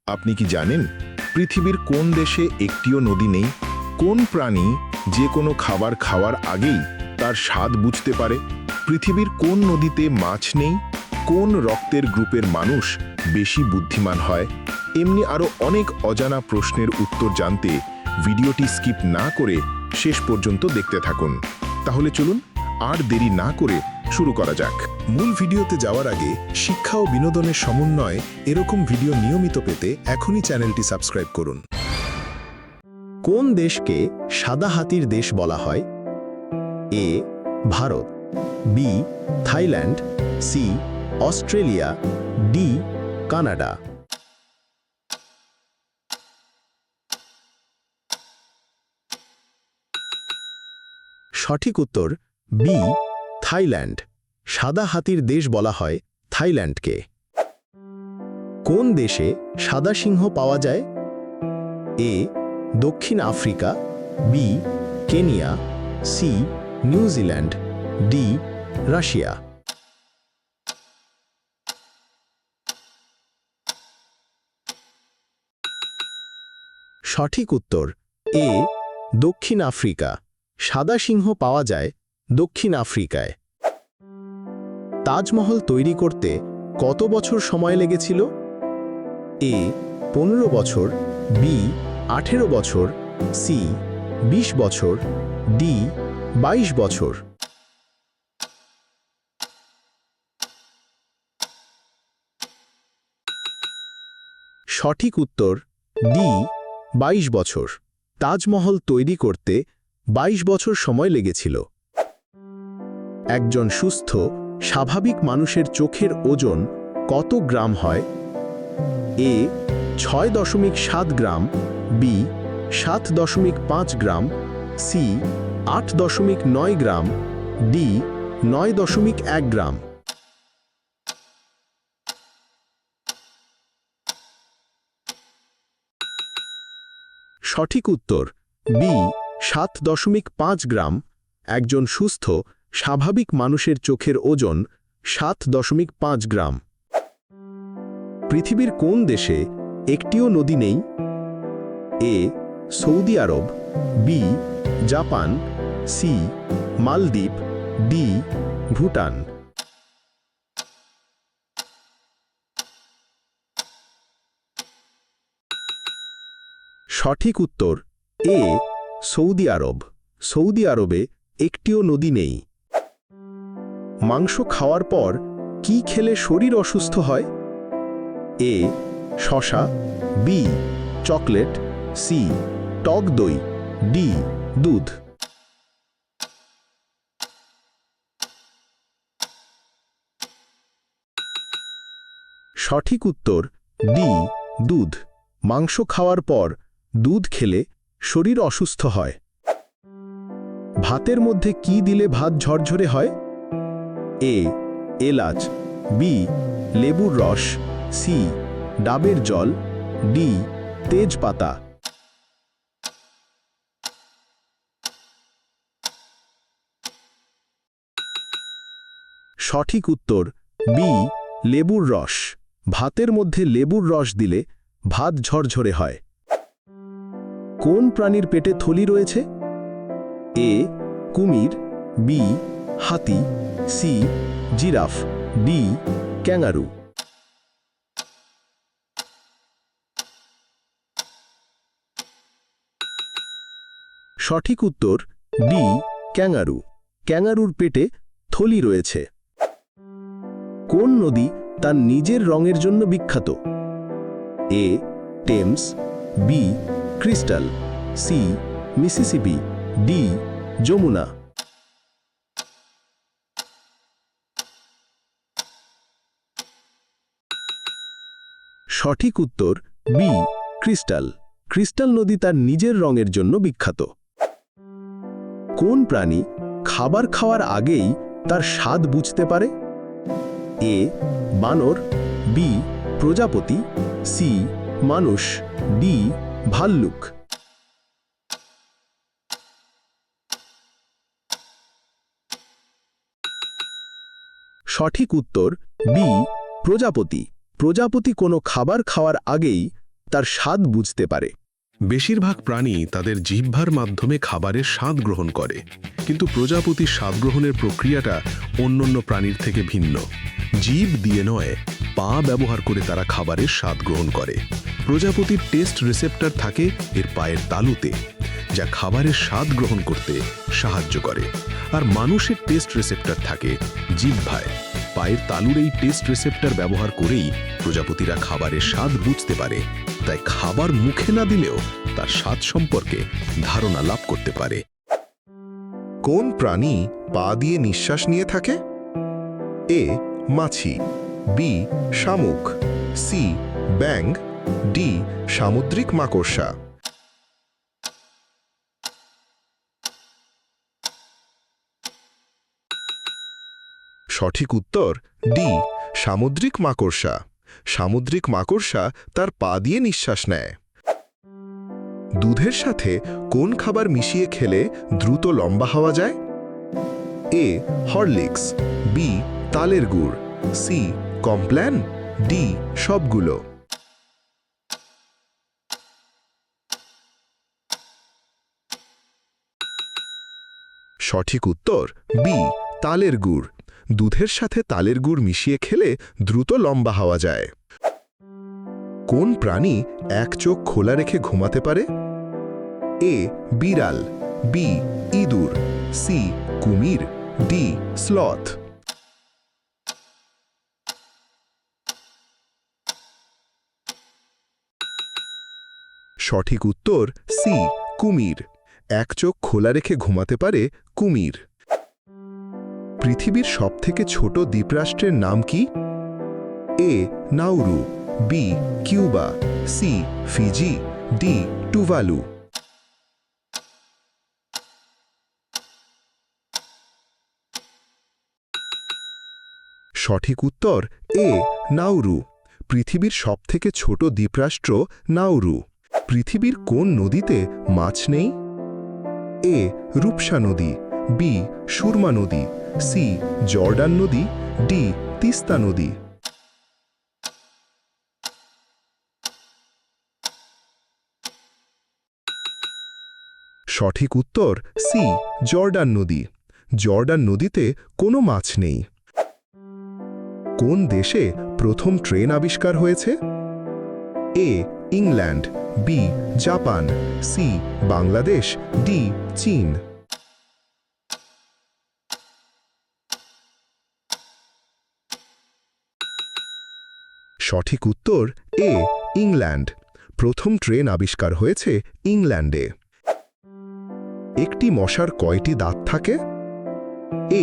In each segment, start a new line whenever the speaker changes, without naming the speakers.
আপনি কি জানেন পৃথিবীর কোন দেশে একটিও নদী নেই? কোন প্রাণী যে কোনো খাবার খাওয়ার আগেই তার স্বাদ বুঝতে পারে? পৃথিবীর কোন নদীতে মাছ নেই? কোন রক্তের গ্রুপের মানুষ বেশি বুদ্ধিমান হয়? এমনি আরও অনেক অজানা প্রশ্নের উত্তর জানতে ভিডিওটি স্কিপ না করে শেষ পর্যন্ত দেখতে থাকুন। তাহলে চলুন আর দেরি না করে শুরু করা যাক। মূল ভিডিওতে যাওয়ার আগে শিক্ষা ও বিনোদনের সমন্বয়ে এরকম ভিডিও নিয়মিত পেতে এখনই চ্যানেলটি সাবস্ক্রাইব করুন। কোন দেশকে সাদা হাতির দেশ বলা হয়? A Bharat, B Thailand, C Australia, D Canada. সঠিক উত্তর বি থাইল্যান্ড। সাদা হাতির দেশ বলা হয় থাইল্যান্ডকে। কোন দেশে সাদা সিংহ পাওয়া যায়? এ দক্ষিণ Africa, B Kenya, C New Zealand, D Russia. সঠিক উত্তর এ দক্ষিণ আফ্রিকা। সাদা সিংহ পাওয়া যায় দক্ষিণ আফ্রিকায়। তাজমহল তৈরি করতে কত বছর সময় লেগেছিল? এ 15 বছর, বি 18 বছর, সি 20 বছর, ডি 22 বছর। সঠিক উত্তর ডি 22 বছর। তাজমহল তৈরি করতে 22 বছর সময় লেগেছিল। একজন সুস্থ স্বাভাবিক মানুষের চোখের ওজন কত গ্রাম হয়? এ 6.7 গ্রাম, বি 7.5 গ্রাম, সি 8.9 গ্রাম, ডি 9.1 গ্রাম। সঠিক উত্তর বি 7.5 গ্রাম। একজন সুস্থ স্বাভাবিক মানুষের চোখের ওজন 7.5 গ্রাম। পৃথিবীর কোন দেশে একটিও নদী নেই? এ সৌদি আরব, বি জাপান, সি মালদ্বীপ, ডি ভুটান। সঠিক উত্তর এ সৌদি আরব। সৌদি আরবে একটিও নদী নেই। মাংস খাওয়ার পর কি খেলে শরীর অসুস্থ হয়? এ শসা, বি চকলেট, সি টক দই, ডি দুধ। সঠিক উত্তর ডি দুধ। মাংস খাওয়ার পর দুধ খেলে শরীর অসুস্থ হয়। ভাতের মধ্যে কি দিলে ভাত ঝরঝরে হয়? এ এলাচ, বি লেবুর রস, সি ডাবের জল, ডি তেজপাতা। সঠিক উত্তর বি লেবুর রস। ভাতের মধ্যে লেবুর রস দিলে ভাত ঝরঝরে হয়। কোন প্রাণীর পেটে থলি রয়েছে? এ কুমির, বি হাতি, সি জিরাফ, ডি ক্যাঙ্গারু। সঠিক উত্তর ডি ক্যাঙ্গারু। ক্যাঙ্গারুর পেটে থলি রয়েছে। কোন নদী তার নিজের রঙের জন্য বিখ্যাত? A Thames, B crystal, C Mississippi, D Yamuna. সঠিক উত্তর বি ক্রিস্টাল। ক্রিস্টাল নদী তার নিজের রঙের জন্য বিখ্যাত। কোন প্রাণী খাবার খাওয়ার আগেই তার স্বাদ বুঝতে পারে? এ বানর, বি প্রজাপতি, সি মানুষ, ডি ভাল্লুক। সঠিক উত্তর বি প্রজাপতি। প্রজাপতি কোনো খাবার খাওয়ার আগেই তার স্বাদ বুঝতে পারে।
বেশিরভাগ প্রাণী তাদের জিহ্বার মাধ্যমে খাবারের স্বাদ গ্রহণ করে, কিন্তু প্রজাপতির স্বাদ গ্রহণের প্রক্রিয়াটা অন্যান্য প্রাণীর থেকে ভিন্ন। জিভ দিয়ে নয়, পা ব্যবহার করে তারা খাবারের স্বাদ গ্রহণ করে। প্রজাপতির টেস্ট রিসেপ্টর থাকে এর পায়ের তালুতে, যা খাবারের স্বাদ গ্রহণ করতে সাহায্য করে। আর মানুষের টেস্ট রিসেপ্টর থাকে জিহ্বায়। পায়ের তালুর এই টেস্ট রিসেপ্টর ব্যবহার করেই প্রজাপতিরা খাবারের স্বাদ বুঝতে পারে, তাই খাবার মুখে না দিলেও তার স্বাদ সম্পর্কে ধারণা লাভ করতে পারে।
কোন প্রাণী পা দিয়ে নিঃশ্বাস নিয়ে থাকে? এ মাছি, বি শামুক, সি ব্যাঙ, ডি সামুদ্রিক মাকড়সা। সঠিক উত্তর ডি সামুদ্রিক মাকড়সা। সামুদ্রিক মাকড়সা তার পা দিয়ে নিঃশ্বাস নেয়। দুধের সাথে কোন খাবার মিশিয়ে খেলে দ্রুত লম্বা হওয়া যায়? এ হরলিক্স, বি তালের গুড়, সি কমপ্ল্যান, ডি সবগুলো। সঠিক উত্তর বি তালের গুড়। দুধের সাথে তালের গুড় মিশিয়ে খেলে দ্রুত লম্বা হওয়া যায়। কোন প্রাণী এক চোখ খোলা রেখে ঘুমাতে পারে? এ বিড়াল, বি ইঁদুর, সি কুমির, ডি স্লথ। সঠিক উত্তর সি কুমির। এক চোখ খোলা রেখে ঘুমাতে পারে কুমির। পৃথিবীর সবথেকে ছোট দ্বীপরাষ্ট্রের নাম কি? A Nauru, B Cuba, C Fiji, D Tuvalu. সঠিক উত্তর এ নাউরু। পৃথিবীর সবথেকে ছোট দ্বীপরাষ্ট্র নাউরু। পৃথিবীর কোন নদীতে মাছ নেই? এ রূপসা নদী, বি সুরমা নদী, সি জর্ডান নদী, ডি তিস্তা নদী। সঠিক উত্তর সি জর্ডান নদী। জর্ডান নদীতে কোনো মাছ নেই। কোন দেশে প্রথম ট্রেন আবিষ্কার হয়েছে? A England, B Japan, C Bangladesh, D চীন। সঠিক উত্তর এ ইংল্যান্ড। প্রথম ট্রেন আবিষ্কার হয়েছে ইংল্যান্ডে। একটি মশার কয়টি দাঁত থাকে?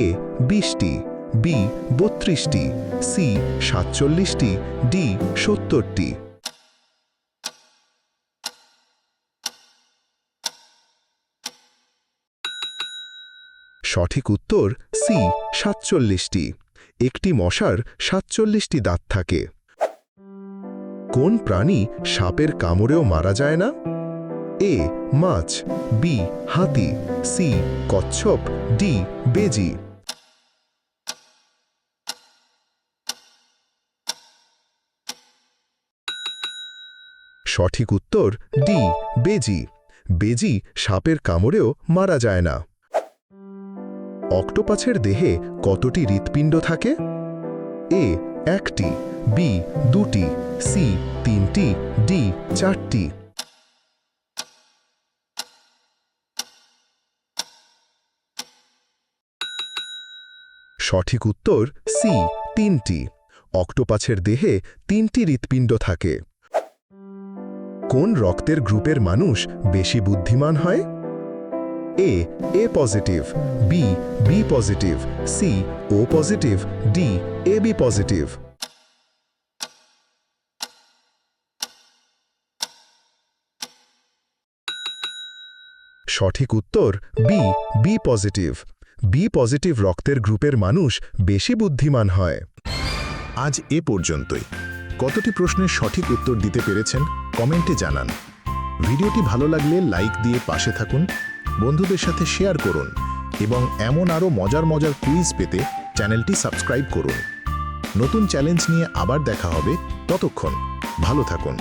এ 20টি, বি 32টি, সি 47টি, ডি 70টি। সঠিক উত্তর সি 47টি। একটি মশার 47টি দাঁত থাকে। কোন প্রাণী সাপের কামড়েও মারা যায় না? এ মাছ, বি হাতি, সি কচ্ছপ, ডি বেজি। সঠিক উত্তর ডি বেজি। বেজি সাপের কামড়েও মারা যায় না। অক্টোপাসের দেহে কতটি হৃৎপিণ্ড থাকে? এ 1টি, বি 2টি, সি 3টি, ডি 4টি। সঠিক উত্তর সি 3টি। অক্টোপাসের দেহে 3টি হৃৎপিণ্ড থাকে। কোন রক্তের গ্রুপের মানুষ বেশি বুদ্ধিমান হয়? A positive, B B positive, C O positive, D AB positive. সঠিক উত্তর B B positive. B positive রক্তের গ্রুপের মানুষ বেশি বুদ্ধিমান হয়। আজ এ পর্যন্তই। কতটি প্রশ্নের সঠিক উত্তর দিতে পেরেছেন কমেন্টে জানান। ভিডিওটি ভালো লাগলে লাইক দিয়ে পাশে থাকুন, বন্ধুদের সাথে শেয়ার করুন এবং এমন আরও মজার মজার কুইজ পেতে চ্যানেলটি সাবস্ক্রাইব করুন। নতুন চ্যালেঞ্জ নিয়ে আবার দেখা হবে, ততক্ষণ ভালো থাকুন।